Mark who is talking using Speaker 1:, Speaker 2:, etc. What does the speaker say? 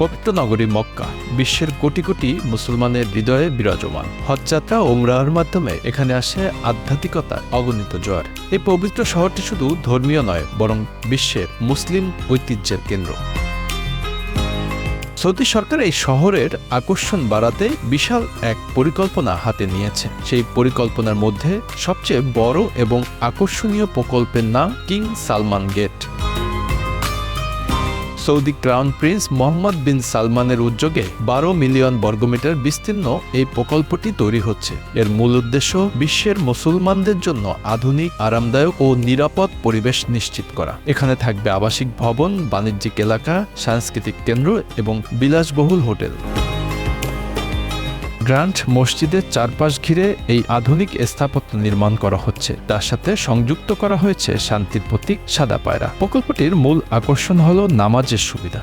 Speaker 1: পবিত্র নগরী মক্কা বিশ্বের কোটি কোটি মুসলমানের হৃদয়ে বিরাজমান। হজযাত্রা ও উমরাহর মাধ্যমে এখানে আসে আধ্যাত্মিকতার অগণিত জোয়ার। এই পবিত্র শহরটি শুধু ধর্মীয় নয়, বরং বিশ্বের মুসলিম ঐতিহ্যের কেন্দ্র। সৌদি সরকার এই শহরের আকর্ষণ বাড়াতে বিশাল এক পরিকল্পনা হাতে নিয়েছে। সেই পরিকল্পনার মধ্যে সবচেয়ে বড় এবং আকর্ষণীয় প্রকল্পের নাম King Salman Gate. Saudi Crown Prince Mohammed bin সালমানের উদ্যোগে 12 মিলিয়ন বর্গমিটার বিস্তীর্ণ এই প্রকল্পটি তৈরি হচ্ছে। এর মূল উদ্দেশ্য বিশ্বের মুসলমানদের জন্য আধুনিক, আরামদায়ক ও নিরাপদ পরিবেশ নিশ্চিত করা। এখানে থাকবে আবাসিক ভবন, বাণিজ্যিক এলাকা, সাংস্কৃতিক কেন্দ্র এবং বিলাসবহুল হোটেল। গ্র্যান্ড মসজিদের চারপাশ ঘিরে এই আধুনিক স্থাপত্য নির্মাণ করা হচ্ছে। তার সাথে সংযুক্ত করা হয়েছে শান্তির প্রতীক সাদা পায়রা। প্রকল্পটির মূল আকর্ষণ হল নামাজের সুবিধা।